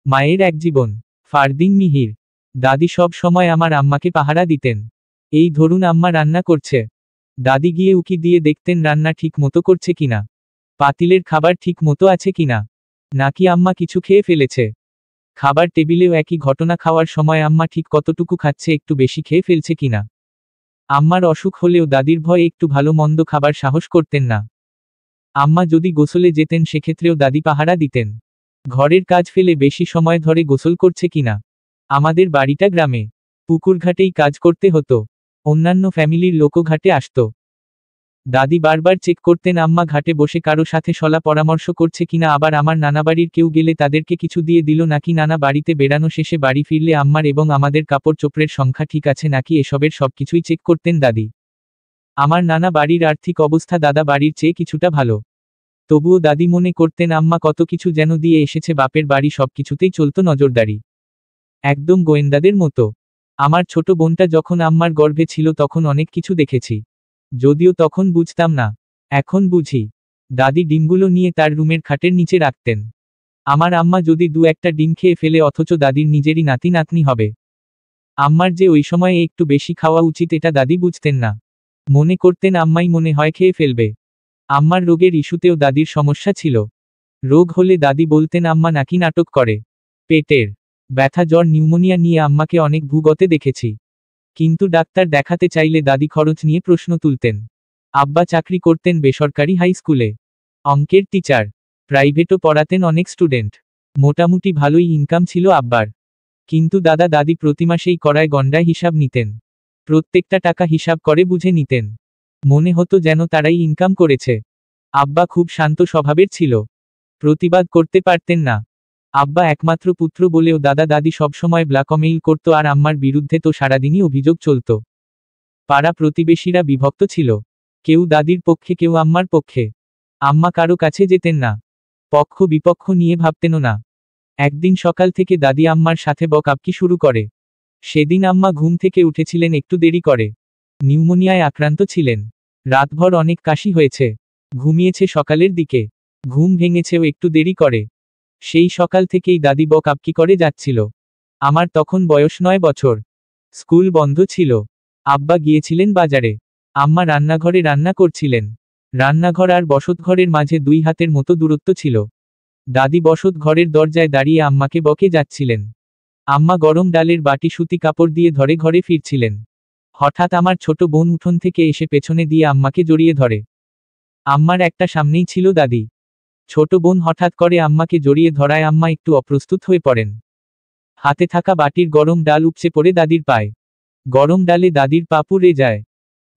মায়ের এক জীবন। ফারদিন মিহির। দাদি সব সময় আমার আম্মাকে পাহারা দিতেন। এই ধরুন আম্মা রান্না করছে, দাদি গিয়ে উকি দিয়ে দেখতেন রান্না ঠিক মতো করছে কিনা, পাতিলের খাবার ঠিক মতো আছে কিনা, নাকি আম্মা কিছু খেয়ে ফেলেছে। খাবার টেবিলেও একই ঘটনা, খাওয়ার সময় আম্মা ঠিক কতটুকু খাচ্ছে, একটু বেশি খেয়ে ফেলছে কিনা। আম্মার অসুখ হলেও দাদির ভয়ে একটু ভালো মন্দ খাবার সাহস করতেন না। আম্মা যদি গোসলে যেতেন সেক্ষেত্রেও দাদি পাহারা দিতেন। ঘরের কাজ ফেলে বেশি সময় ধরে গোসল করছে কিনা। আমাদের বাড়িটা গ্রামে, পুকুর ঘাটেই কাজ করতে হতো। অন্যান্য ফ্যামিলির লোকও ঘাটে আসতো। দাদি বারবার চেক করতেন আম্মা ঘাটে বসে কারো সাথে সলা পরামর্শ করছে কিনা, আবার আমার নানাবাড়ির কেউ গেলে তাদেরকে কিছু দিয়ে দিল নাকি, নানা বাড়িতে বেড়ানো শেষে বাড়ি ফিরলে আম্মার এবং আমাদের কাপড় চোপড়ের সংখ্যা ঠিক আছে নাকি, এসবের সবকিছুই চেক করতেন দাদি। আমার নানা বাড়ির আর্থিক অবস্থা দাদা বাড়ির চেয়ে কিছুটা ভালো, তবুও দাদি মনে করতেন আম্মা কত কিছু যেন দিয়ে এসেছে, বাপের বাড়ি সবকিছুতেই চলতো নজরদারি, একদম গোয়েন্দাদের মতো। আমার ছোট বোনটা যখন আম্মার গর্ভে ছিল তখন অনেক কিছু দেখেছি, যদিও তখন বুঝতাম না, এখন বুঝি। দাদি ডিমগুলো নিয়ে তার রুমের খাটের নিচে রাখতেন। আমার আম্মা যদি দু একটা ডিম খেয়ে ফেলে, অথচ দাদির নিজেরই নাতি নাতনি হবে, আম্মার যে ওই সময়ে একটু বেশি খাওয়া উচিত এটা দাদি বুঝতেন না। মনে করতেন আম্মাই মনে হয় খেয়ে ফেলবে। আম্মার রোগের ইস্যুতেও দাদির সমস্যা ছিল। রোগ হলে দাদি বলতেন আম্মা নাকি নাটক করে। পেটের ব্যথা, জ্বর, নিউমোনিয়া নিয়ে আম্মাকে অনেক ভুগতে দেখেছি। কিন্তু ডাক্তার দেখাতে চাইলে দাদি খরচ নিয়ে প্রশ্ন তুলতেন। আব্বা চাকরি করতেন বেসরকারি হাই স্কুলে, অঙ্কের টিচার, প্রাইভেটও পড়াতেন অনেক স্টুডেন্ট। মোটামুটি ভালোই ইনকাম ছিল আব্বার। কিন্তু দাদা দাদি প্রতি মাসেই কড়ায় গণ্ডায় হিসাব নিতেন। প্রত্যেকটা টাকা হিসাব করে বুঝে নিতেন। মনে হতো যেন তারাই ইনকাম করেছে। আব্বা খুব শান্ত স্বভাবের ছিল, প্রতিবাদ করতে পারতেন না। আব্বা একমাত্র পুত্র বলেও দাদা দাদি সবসময় ব্ল্যাকমেইল করত, আর আম্মার বিরুদ্ধে তো সারাদিনই অভিযোগ চলত। পাড়া প্রতিবেশীরা বিভক্ত ছিল, কেউ দাদির পক্ষে কেউ আম্মার পক্ষে। আম্মা কারো কাছে যেতেন না, পক্ষ বিপক্ষ নিয়ে ভাবতেনও না। একদিন সকাল থেকে দাদি আম্মার সাথে বকাবকি শুরু করে। সেদিন আম্মা ঘুম থেকে উঠেছিলেন একটু দেরি করে, নিউমোনিয়ায় আক্রান্ত ছিলেন। রাতভর অনেক কাশি হয়েছে, ঘুমিয়েছে সকালের দিকে, ঘুম ভেঙেছেও একটু দেরি করে। সেই সকাল থেকেই দাদি বকাবকি করে যাচ্ছিল। আমার তখন বয়স 9 বছর, স্কুল বন্ধ ছিল। আব্বা গিয়েছিলেন বাজারে, আম্মা রান্নাঘরে রান্না করছিলেন। রান্নাঘর আর বসতঘরের মাঝে 2 হাতের মতো দূরত্ব ছিল। দাদি বসত ঘরের দরজায় দাঁড়িয়ে আম্মাকে বকে যাচ্ছিলেন। আম্মা গরম ডালের বাটি সুতি কাপড় দিয়ে ধরে ঘরে ফিরছিলেন। হঠাৎ আমার ছোট বোন উঠোন থেকে এসে পেছনে দিয়ে আম্মাকে জড়িয়ে ধরে। আম্মার একটা সামনেই ছিল দাদি। ছোট বোন হঠাৎ করে আম্মাকে জড়িয়ে ধরায় আম্মা একটু অপ্রস্তুত হয়ে পড়েন। হাতে থাকা বাটির গরম ডাল উপচে পড়ে দাদির পায়ে। গরম ডালে দাদির পা পুড়ে যায়।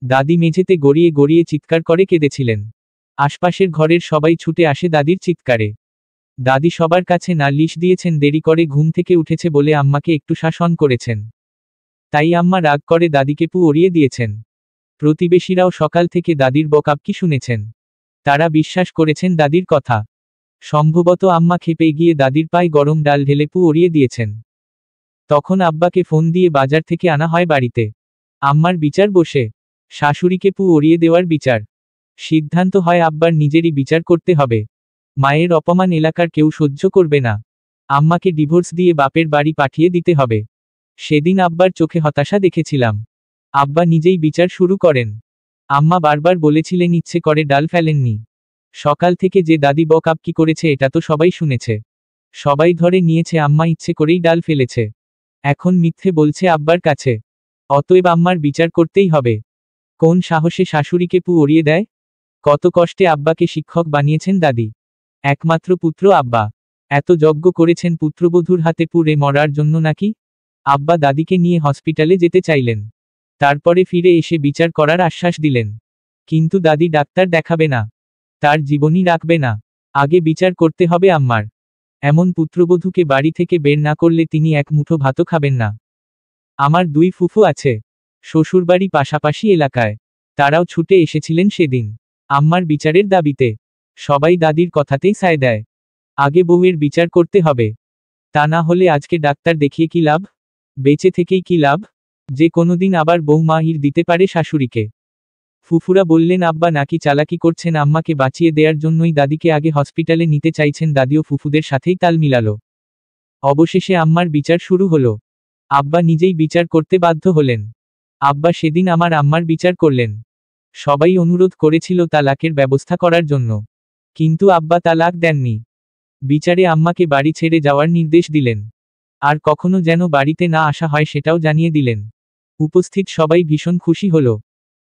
দাদি মেঝেতে গড়িয়ে গড়িয়ে চিৎকার করে কেঁদেছিলেন। আশপাশের ঘরের সবাই ছুটে আসে দাদির চিৎকারে। দাদি সবার কাছে নালিশ দিয়েছেন দেরি করে ঘুম থেকে উঠেছে বলে আম্মাকে একটু শাসন করেছেন। তাই আম্মা রাগ করে দাদিকে পু উড়িয়ে দিয়েছেন। প্রতিবেশীরাও সকাল থেকে দাদির বকাবকি শুনেছেন। তারা বিশ্বাস করেছেন দাদির কথা। সম্ভবত আম্মা ক্ষেপে গিয়ে দাদির পায়ে গরম ডাল ঢেলে পু উড়িয়ে দিয়েছেন। তখন আব্বাকে ফোন দিয়ে বাজার থেকে আনা হয় বাড়িতে। আম্মার বিচার বসে, শাশুড়িকে পু উড়িয়ে দেওয়ার বিচার। সিদ্ধান্ত হয় আব্বার নিজেরই বিচার করতে হবে। মায়ের অপমান এলাকার কেউ সহ্য করবে না। আম্মাকে ডিভোর্স দিয়ে বাপের বাড়ি পাঠিয়ে দিতে হবে। সেদিন আব্বার চোখে হতাশা দেখেছিলাম। আব্বা নিজেই বিচার শুরু করেন। আম্মা বারবার বলেছিলেন ইচ্ছে করে ডাল ফেলেননি। সকাল থেকে যে দাদি বকাবকি করেছে এটা তো সবাই শুনেছে। সবাই ধরে নিয়েছে আম্মা ইচ্ছে করেই ডাল ফেলেছে। এখন মিথ্যে বলছে আব্বার কাছে। অতএব আম্মার বিচার করতেই হবে। কোন সাহসে শাশুড়িকে পু উড়িয়ে দেয়? কত কষ্টে আব্বাকে শিক্ষক বানিয়েছেন দাদি। একমাত্র পুত্র আব্বা। এত যজ্ঞ করেছেন পুত্রবধূর হাতে পুড়ে মরার জন্য নাকি? আব্বা দাদিকে নিয়ে হসপিটালে যেতে চাইলেন। তারপরে ফিরে এসে বিচার করার আশ্বাস দিলেন। কিন্তু দাদি ডাক্তার দেখাবে না, তার জীবনই রাখবে না। আগে বিচার করতে হবে আম্মার। এমন পুত্রবধূকে বাড়ি থেকে বের না করলে তিনি এক মুঠো ভাতও খাবেন না। আমার 2 ফুফু আছে, শ্বশুরবাড়ি পাশাপাশি এলাকায়। তারাও ছুটে এসেছিলেন সেদিন আম্মার বিচারের দাবিতে। সবাই দাদির কথাতেই সায় দেয়। আগে বউয়ের বিচার করতে হবে, তা না হলে আজকে ডাক্তার দেখিয়ে কি লাভ? বেঁচে থেকেই কি লাভ? যে কোনোদিন আবার বৌমা ইর দিতে পারে শাশুড়িকে। ফুফুরা বললেন আব্বা নাকি চালাকি করছেন, আম্মাকে বাঁচিয়ে দেয়ার জন্যই দাদিকে আগে হসপিটালে নিতে চাইছেন। দাদিও ফুফুদের সাথেই তাল মিলালো। অবশেষে আম্মার বিচার শুরু হলো। আব্বা নিজেই বিচার করতে বাধ্য হলেন। আব্বা সেদিন আমার আম্মার বিচার করলেন। সবাই অনুরোধ করেছিল তালাকের ব্যবস্থা করার জন্য, কিন্তু আব্বা তালাক দেননি। বিচারে আম্মাকে বাড়ি ছেড়ে যাওয়ার নির্দেশ দিলেন। আর কখনো যেন বাড়িতে না আসা হয় সেটাও জানিয়ে দিলেন। উপস্থিত সবাই ভীষণ খুশি হল।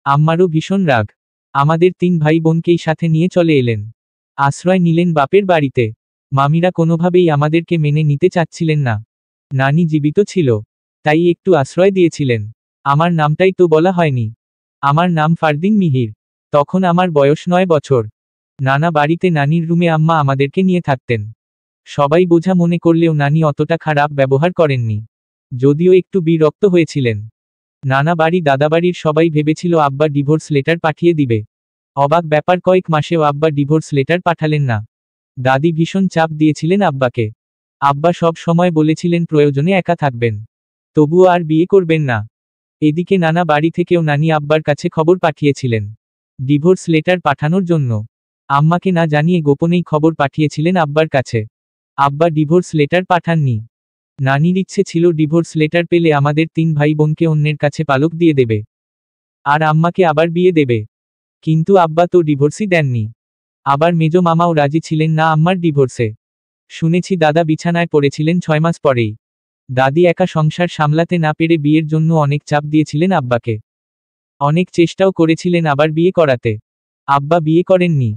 আম্মারও ভীষণ রাগ। আমাদের 3 ভাই বোনকেই সাথে নিয়ে চলে এলেন। আশ্রয় নিলেন বাপের বাড়িতে। মামিরা কোনোভাবেই আমাদেরকে মেনে নিতে চাচ্ছিলেন না। নানি জীবিত ছিল, তাই একটু আশ্রয় দিয়েছিলেন। আমার নামটাই তো বলা হয়নি। আমার নাম ফারদিন মিহির। তখন আমার বয়স 9 বছর। নানা বাড়িতে নানির রুমে আম্মা আমাদেরকে নিয়ে থাকতেন। সবাই বোঝা মনে করলেও নানি অতটা খারাপ ব্যবহার করেননি, যদিও একটু বিরক্ত হয়েছিলেন। নানা বাড়ি দাদাবাড়ির সবাই ভেবেছিল আব্বা ডিভোর্স লেটার পাঠিয়ে দিবে। অবাক ব্যাপার, কয়েক মাসেও আব্বা ডিভোর্স লেটার পাঠালেন না। দাদি ভীষণ চাপ দিয়েছিলেন আব্বাকে। আব্বা সব সময় বলেছিলেন প্রয়োজনে একা থাকবেন, তবুও আর বিয়ে করবেন না। এদিকে নানা বাড়ি থেকেও নানি আব্বার কাছে খবর পাঠিয়েছিলেন ডিভোর্স লেটার পাঠানোর জন্য। আম্মাকে না জানিয়ে গোপনেই খবর পাঠিয়েছিলেন আব্বার কাছে। আব্বা ডিভোর্স লেটার পাঠাননি। নানির ইচ্ছে ছিল ডিভোর্স লেটার পেলে আমাদের 3 ভাই বোনকে অন্যের কাছে পালক দিয়ে দেবে, আর আম্মাকে আবার বিয়ে দেবে। কিন্তু আব্বা তো ডিভোর্সই দেননি। আবার মেজো মামাও রাজি ছিলেন না আম্মার ডিভোর্সে। শুনেছি দাদা বিছানায় পড়েছিলেন 6 মাস পরেই। দাদি একা সংসার সামলাতে না পেরে বিয়ের জন্য অনেক চাপ দিয়েছিলেন আব্বাকে। অনেক চেষ্টাও করেছিলেন আবার বিয়ে করাতে। আব্বা বিয়ে করেননি।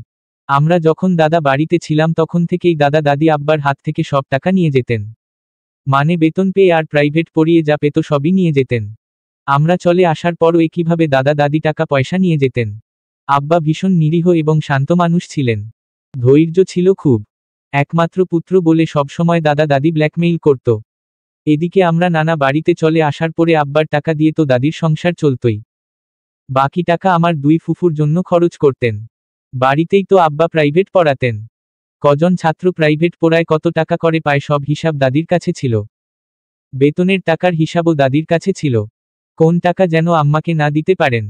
আমরা যখন দাদা বাড়িতে ছিলাম তখন থেকেই দাদা দাদি আব্বার হাত থেকে সব টাকা নিয়ে যেতেন। মানে বেতন পেয়ে আর প্রাইভেট পড়িয়ে যা পেত সবই নিয়ে যেতেন। আমরা চলে আসার পরও একইভাবে দাদা দাদি টাকা পয়সা নিয়ে যেতেন। আব্বা ভীষণ নিরীহ এবং শান্ত মানুষ ছিলেন। ধৈর্য ছিল খুব। একমাত্র পুত্র বলে সবসময় দাদা দাদি ব্ল্যাকমেইল করত। এদিকে আমরা নানা বাড়িতে চলে আসার পরে আব্বার টাকা দিয়ে তো দাদির সংসার চলতই। বাকি টাকা আমার 2 ফুফুর জন্য খরচ করতেন। বাড়িতেই তো আব্বা প্রাইভেট পড়াতেন। কজন ছাত্র প্রাইভেট পড়ায় কত টাকা করে পায় সব হিসাব দাদির কাছে ছিল। বেতনের টাকার হিসাবও দাদির কাছে ছিল। কোন টাকা যেন আম্মাকে না দিতে পারেন।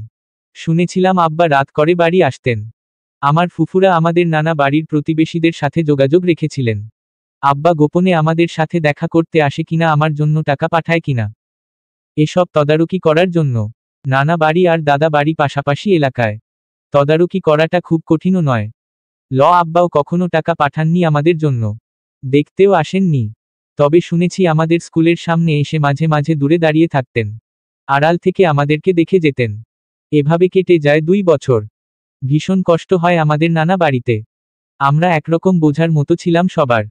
শুনেছিলাম আব্বা রাত করে বাড়ি আসতেন। আমার ফুফুরা আমাদের নানা বাড়ির প্রতিবেশীদের সাথে যোগাযোগ রেখেছিলেন। আব্বা গোপনে আমাদের সাথে দেখা করতে আসে কিনা, আমার জন্য টাকা পাঠায় কিনা, এসব তদারকি করার জন্য। নানা বাড়ি আর দাদা বাড়ি পাশাপাশি এলাকায়। তদারকি করাটা খুব কঠিনও নয়। আব্বাও কখনো টাকা পাঠাননি আমাদের জন্য। দেখতেও আসেননি। তবে শুনেছি আমাদের স্কুলের সামনে এসে মাঝে মাঝে দূরে দাঁড়িয়ে থাকতেন। আড়াল থেকে আমাদেরকে দেখে যেতেন। এভাবে কেটে যায় 2 বছর। ভীষণ কষ্ট হয় আমাদের নানা বাড়িতে। আমরা একরকম বোঝার মতো ছিলাম সবার।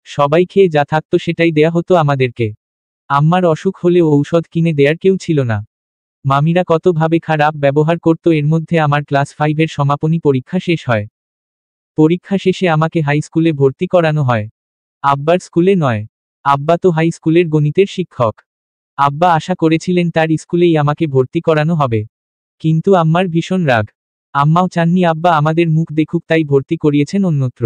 সবাই খেয়ে যা থাকতো সেটাই দেয়া হতো আমাদেরকে। আম্মার অসুখ হলেও ঔষধ কিনে দেয়ার কেউ ছিল না। মামিরা কতভাবে খারাপ ব্যবহার করত। এর মধ্যে আমার ক্লাস 5-এর সমাপনী পরীক্ষা শেষ হয়। পরীক্ষা শেষে আমাকে হাই স্কুলে ভর্তি করানো হয়। আব্বার স্কুলে নয়। আব্বা তো হাই স্কুলের গণিতের শিক্ষক। আব্বা আশা করেছিলেন তার স্কুলেই আমাকে ভর্তি করানো হবে। কিন্তু আম্মার ভীষণ রাগ। আম্মাও চাননি আব্বা আমাদের মুখ দেখুক, তাই ভর্তি করিয়েছেন অন্যত্র।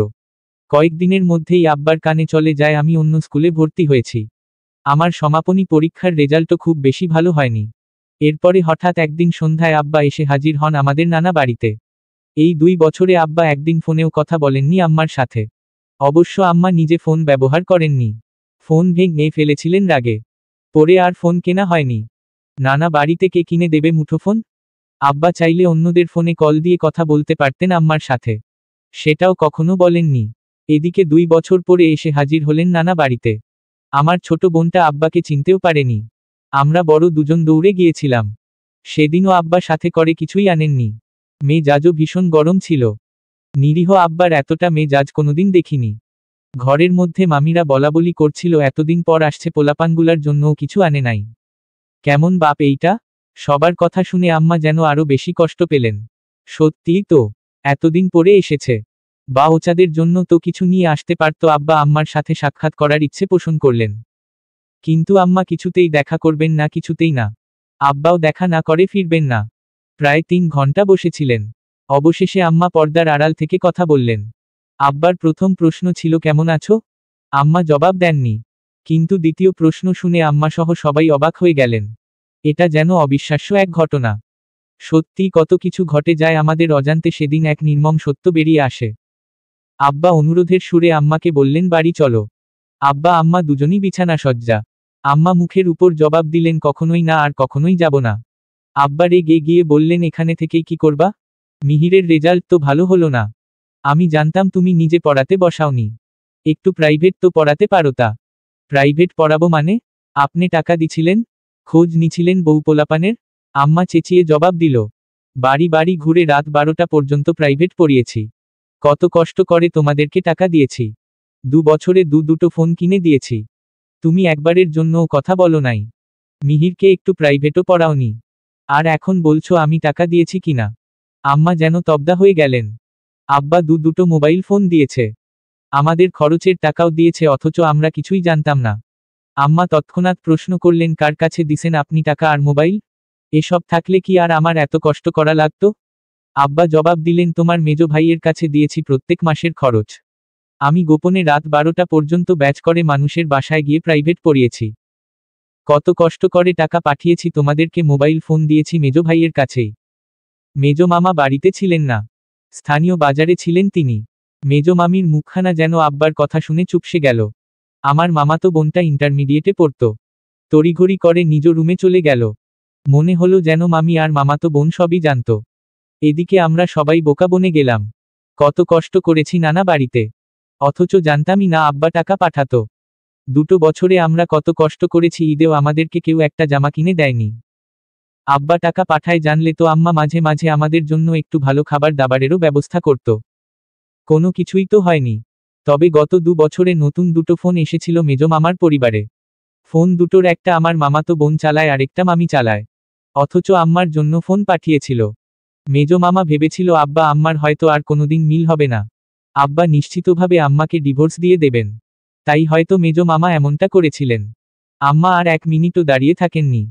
কয়েকদিনের মধ্যেই আব্বার কানে চলে যায় আমি অন্য স্কুলে ভর্তি হয়েছি। আমার সমাপনী পরীক্ষার রেজাল্টও খুব বেশি ভালো হয়নি। এরপরে হঠাৎ একদিন সন্ধ্যায় আব্বা এসে হাজির হন আমাদের নানা বাড়িতে। এই 2 বছরে আব্বা একদিন ফোনেও কথা বলেননি আম্মার সাথে। অবশ্য আম্মা নিজে ফোন ব্যবহার করেননি। ফোন ভেঙে ফেলেছিলেন রাগে। পরে আর ফোন কেনা হয়নি। নানা বাড়িতে কে কিনে দেবে মুঠোফোন? আব্বা চাইলে অন্যদের ফোনে কল দিয়ে কথা বলতে পারতেন আম্মার সাথে। সেটাও কখনো বলেননি। এদিকে 2 বছর পরে এসে হাজির হলেন নানা বাড়িতে। আমার ছোট বোনটা আব্বাকে চিনতেও পারেনি। আমরা বড় দুজন দৌড়ে গিয়েছিলাম। সেদিনও আব্বা সাথে করে কিছুই আনেননি। মেজাজও ভীষণ গরম ছিল। নিরীহ আব্বার এতটা মেজাজ কোনোদিন দেখিনি। ঘরের মধ্যে মামিরা বলাবলি করছিল এতদিন পর আসছে, পোলাপানগুলার জন্যও কিছু আনে নাই। কেমন বাপ এইটা? সবার কথা শুনে আম্মা যেন আরো বেশি কষ্ট পেলেন। সত্যিই তো, এতদিন পরে এসেছে, বা ওচাদের জন্য তো কিছু নিয়ে আসতে পারত। আব্বা আম্মার সাথে সাক্ষাৎ করার ইচ্ছে পোষণ করলেন। কিন্তু আম্মা কিছুতেই দেখা করবেন না, কিছুতেই না। আব্বাও দেখা না করে ফিরবেন না। প্রায় 3 ঘন্টা বসেছিলেন। অবশেষে আম্মা পর্দার আড়াল থেকে কথা বললেন। আব্বার প্রথম প্রশ্ন ছিল কেমন আছো? আম্মা জবাব দেননি। কিন্তু দ্বিতীয় প্রশ্ন শুনে আম্মা সহ সবাই অবাক হয়ে গেলেন। এটা যেন অবিশ্বাস্য এক ঘটনা। সত্যি কত কিছু ঘটে যায় আমাদের অজান্তে। সেদিন এক নির্মম সত্য বেরিয়ে আসে। আব্বা অনুরোধের সুরে আম্মাকে বললেন বাড়ি চলো। আব্বা আম্মা দুজনই বিছানা সজ্জা। আম্মা মুখের উপর জবাব দিলেন কখনোই না, আর কখনোই যাব না। আব্বা রেগে গিয়ে বললেন এখানে থেকেই কি করবা? মিহিরের রেজাল্ট তো ভালো হলো না। আমি জানতাম তুমি নিজে পড়াতে বসাওনি, একটু প্রাইভেট তো পড়াতে পারোতা। প্রাইভেট পড়াবো মানে? আপনি টাকা দিছিলেন, খোঁজ নিছিলেন বউ পোলাপানের? আম্মা চেঁচিয়ে জবাব দিল, বাড়ি বাড়ি ঘুরে রাত 12টা পর্যন্ত প্রাইভেট পড়িয়েছি। কত কষ্ট করে তোমাদেরকে টাকা দিয়েছি। 2 বছরে দুটো ফোন কিনে দিয়েছি। তুমি একবারের জন্যও কথা বলো নাই। মিহিরকে একটু প্রাইভেটও পড়াওনি, আর এখন বলছো আমি টাকা দিয়েছি কিনা? আম্মা যেন তব্দা হয়ে গেলেন। আব্বা দুটো মোবাইল ফোন দিয়েছে, আমাদের খরচের টাকাও দিয়েছে, অথচ আমরা কিছুই জানতাম না। আম্মা তৎক্ষণাৎ প্রশ্ন করলেন কার কাছে দিছেন আপনি টাকা আর মোবাইল? এসব থাকলে কি আর আমার এত কষ্ট করা লাগতো? আব্বা জবাব দিলেন তোমার মেজো ভাইয়ের কাছে দিয়েছি প্রত্যেক মাসের খরচ। আমি গোপনে রাত 12টা পর্যন্ত ব্যাচ করে মানুষের বাসায় গিয়ে প্রাইভেট পড়িয়েছি। কত কষ্ট করে টাকা পাঠিয়েছি তোমাদেরকে, মোবাইল ফোন দিয়েছি মেজো ভাইয়ের কাছেই। মেজো মামা বাড়িতে ছিলেন না, স্থানীয় বাজারে ছিলেন তিনি। মেজো মামির মুখখানা যেন আব্বার কথা শুনে চুপসে গেল। আমার মামাতো বোনটা ইন্টারমিডিয়েটে পড়ত, তড়িঘড়ি করে নিজ রুমে চলে গেল। মনে হলো যেন মামি আর মামাতো বোন সবই জানত। এদিকে আমরা সবাই বোকা বনে গেলাম। কত কষ্ট করেছি নানা বাড়িতে, অথচ জানতামই না আব্বা টাকা পাঠাতো। 2 বছরে আমরা কত কষ্ট করেছি, ঈদেও আমাদেরকে কেউ একটা জামা কিনে দেয়নি। আব্বা টাকা পাঠায় জানলে তো আম্মা মাঝে মাঝে আমাদের জন্য একটু ভালো খাবার দাবারেরও ব্যবস্থা করত। কোনো কিছুই তো হয়নি। তবে গত 2 বছরে নতুন 2টো ফোন এসেছিল মেজো মামার পরিবারে। ফোন দুটোর একটা আমার মামাতো বোন চালায়, আরেকটা মামি চালায়। অথচ আম্মার জন্য ফোন পাঠিয়েছিল। মেজো মামা ভেবেছিল আব্বা আম্মার হয়তো আর কোনোদিন মিল হবে না, আব্বা নিশ্চিতভাবে আম্মাকে ডিভোর্স দিয়ে দেবেন। তাই হয়তো মেজো মামা এমনটা করেছিলেন। আম্মা আর 1 মিনিটও দাঁড়িয়ে থাকেননি।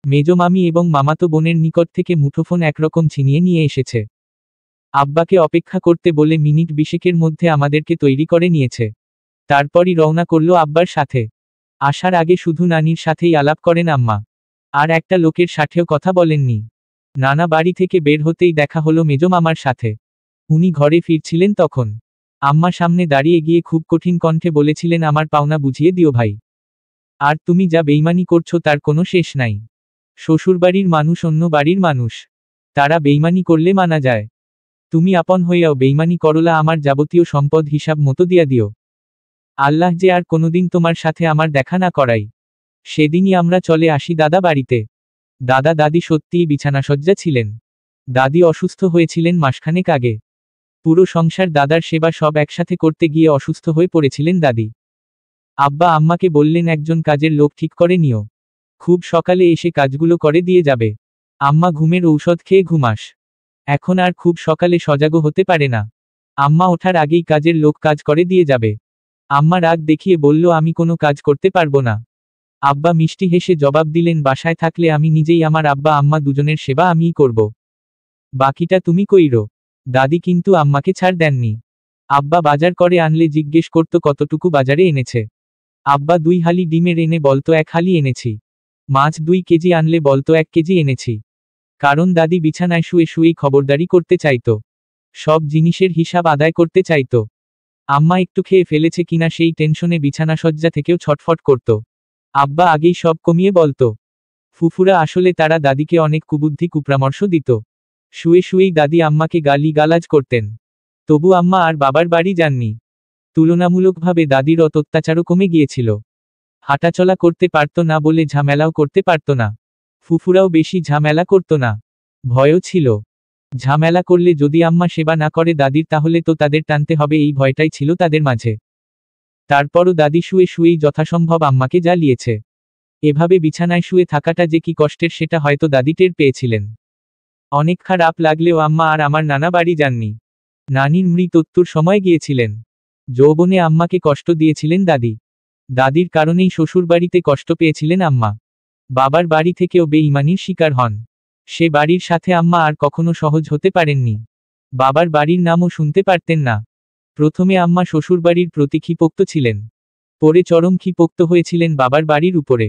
মেজো মামি এবং মামাতো বোনের নিকট থেকে মুঠোফোন একরকম ছিনিয়ে নিয়ে এসেছে। আব্বাকে অপেক্ষা করতে বলে মিনিট 20 মধ্যে আমাদেরকে তৈরি করে নিয়েছে। তারপরই রওনা করল আব্বার সাথে। আসার আগে শুধু নানির সাথেই আলাপ করেন আম্মা, আর একটা লোকের সাথেও কথা বলেননি। নানা বাড়ি থেকে বের হতেই দেখা হলো মেজো মামার সাথে। উনি ঘরে ফিরছিলেন তখন। আম্মা সামনে দাঁড়িয়ে গিয়ে খুব কঠিন কণ্ঠে বলেছিলেন আমার পাওনা বুঝিয়ে দিও ভাই। আর তুমি যা বেইমানি করছো তার কোনো শেষ নাই। শ্বশুরবাড়ির মানুষ অন্য বাড়ির মানুষ, তারা বেইমানি করলে মানা যায়। তুমি আপন হইয়াও বেইমানি করলা, আমার যাবতীয় সম্পদ হিসাব মতো দিয়া দিও। আল্লাহ যে আর কোনোদিন তোমার সাথে আমার দেখা না করাই। সেদিনই আমরা চলে আসি দাদা বাড়িতে। দাদা দাদি সত্যিই বিছানাসজ্জা ছিলেন। দাদি অসুস্থ হয়েছিলেন মাসখানেক আগে। পুরো সংসার দাদার সেবা সব একসাথে করতে গিয়ে অসুস্থ হয়ে পড়েছিলেন দাদি। আব্বা আম্মাকে বললেন একজন কাজের লোক ঠিক করে নিও, খুব সকালে এসে কাজগুলো করে দিয়ে যাবে। আম্মা ঘুমের ঔষধ খেয়ে ঘুমাস, এখন আর খুব সকালে সজাগও হতে পারে না। আম্মা ওঠার আগেই কাজের লোক কাজ করে দিয়ে যাবে। আম্মা রাগ দেখিয়ে বলল আমি কোনো কাজ করতে পারবো না। আব্বা মিষ্টি হেসে জবাব দিলেন বাসায় থাকলে আমি নিজেই আমার আব্বা আম্মা দুজনের সেবা আমিই করব, বাকিটা তুমি কইরো। দাদি কিন্তু আম্মাকে ছাড় দেননি। আব্বা বাজার করে আনলে জিজ্ঞেস করত কতটুকু বাজারে এনেছে। আব্বা 2 হালি ডিমের এনে বলতো 1 হালি এনেছি। মাছ 2 কেজি আনলে বলতো 1 কেজি এনেছি। কারণ দাদি বিছানায় শুয়ে শুয়েই খবরদারি করতে চাইতো, সব জিনিসের হিসাব আদায় করতে চাইতো। আম্মা একটু খেয়ে ফেলেছে কিনা সেই টেনশনে বিছানাসজ্জা থেকেও ছটফট করত। আব্বা আগেই সব কমিয়ে বলতো। ফুফুরা আসলে তারা দাদিকে অনেক কুবুদ্ধি কুপরামর্শ দিত। শুয়ে শুয়েই দাদি আম্মাকে গালি গালাজ করতেন। তবু আম্মা আর বাবার বাড়ি যাননি। তুলনামূলকভাবে দাদির অত্যাচারও কমে গিয়েছিল। হাঁটাচলা করতে পারত না বলে ঝামেলাও করতে পারত না। ফুফুরাও বেশি ঝামেলা করত না, ভয়ও ছিল। ঝামেলা করলে যদি আম্মা সেবা না করে দাদির, তাহলে তো তাদের টানতে হবে, এই ভয়টাই ছিল তাদের মাঝে। তারপরও দাদি শুয়ে শুয়েই যথাসম্ভব আম্মাকে জ্বালিয়েছে। এভাবে বিছানায় শুয়ে থাকাটা যে কি কষ্টের সেটা হয়তো দাদি টের পেয়েছিলেন। অনেক খারাপ লাগলেও আম্মা আর আমার নানা বাড়ি যাননি। নানির মৃত্যুর সময় গিয়েছিলেন। যৌবনে আম্মাকে কষ্ট দিয়েছিলেন দাদি। দাদির কারণেই শ্বশুরবাড়িতে কষ্ট পেয়েছিলেন আম্মা। বাবার বাড়ি থেকেও বেঈমানির শিকার হন। সে বাড়ির সাথে আম্মা আর কখনো সহজ হতে পারেননি। বাবার বাড়ির নামও শুনতে পারতেন না। প্রথমে আম্মা শ্বশুরবাড়ির প্রতি ক্ষিপ্ত ছিলেন, পরে চরম ক্ষিপ্ত হয়েছিলেন বাবার বাড়ির উপরে।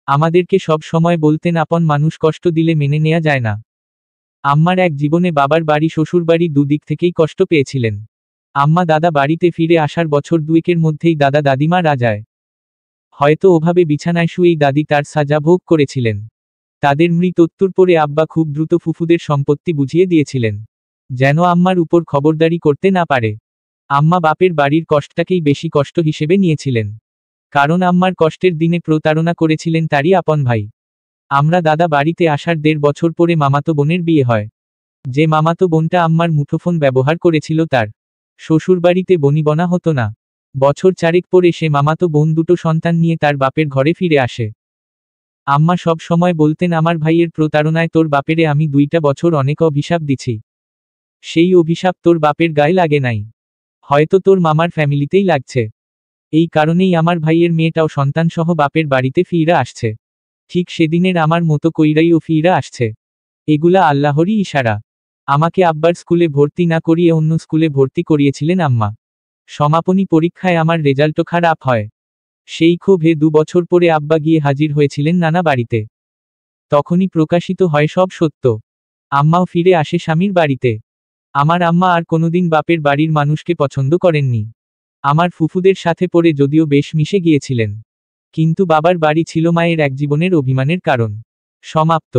আমাদেরকে সব সময় বলতেন আপন মানুষ কষ্ট দিলে মেনে নেওয়া যায় না। আম্মার এক জীবনে বাবার বাড়ি শ্বশুরবাড়ি দুদিক থেকেই কষ্ট পেয়েছিলেন। আম্মা দাদা বাড়িতে ফিরে আসার বছর দুয়েকের মধ্যেই দাদা দাদি মারা যায়। হয়তো ওভাবে বিছানায় শুয়েই দাদি তার সাজা ভোগ করেছিলেন। তাদের মৃত্যুর পরে আব্বা খুব দ্রুত ফুফুদের সম্পত্তি বুঝিয়ে দিয়েছিলেন, যেন আম্মার উপর খবরদারি করতে না পারে। আম্মা বাপের বাড়ির কষ্টটাকেই বেশি কষ্ট হিসেবে নিয়েছিলেন, কারণ আম্মার কষ্টের দিনে প্রতারণা করেছিলেন তারই আপন ভাই। আমরা দাদা বাড়িতে আসার 1.5 বছর পরে মামাতো বোনের বিয়ে হয়। যে মামাতো বোনটা আম্মার মুঠোফোন ব্যবহার করেছিল তার শ্বশুরবাড়িতে বনিবনা হতো না। বছর 4 পরে সে মামাতো বোন দুটো সন্তান নিয়ে তার বাপের ঘরে ফিরে আসে। আম্মা সব সময় বলতেন, আমার ভাইয়ের প্রতারণায় তোর বাপেরে আমি 2টা বছর অনেক অভিশাপ দিছি। সেই অভিশাপ তোর বাপের গায়ে লাগে নাই, হয়তো তোর মামার ফ্যামিলিতেই লাগছে। এই কারণেই আমার ভাইয়ের মেয়েটাও সন্তানসহ বাপের বাড়িতে ফিরে আসছে। ঠিক সেদিনের আমার মতো কইরাই ও ফিরে আসছে। এগুলা আল্লাহরই ইশারা। আমাকে আব্বার স্কুলে ভর্তি না করিয়ে অন্য স্কুলে ভর্তি করিয়েছিলেন আম্মা। সমাপনী পরীক্ষায় আমার রেজাল্টও খারাপ হয়। সেই ক্ষোভে 2 বছর পরে আব্বা গিয়ে হাজির হয়েছিলেন নানা বাড়িতে। তখনই প্রকাশিত হয় সব সত্য। আম্মাও ফিরে আসে স্বামীর বাড়িতে। আমার আম্মা আর কোনোদিন বাপের বাড়ির মানুষকে পছন্দ করেননি। আমার ফুফুদের সাথে পড়ে যদিও বেশ মিশে গিয়েছিলেন, কিন্তু বাবার বাড়ি ছিল মায়ের এক জীবনের অভিমানের কারণ। সমাপ্ত।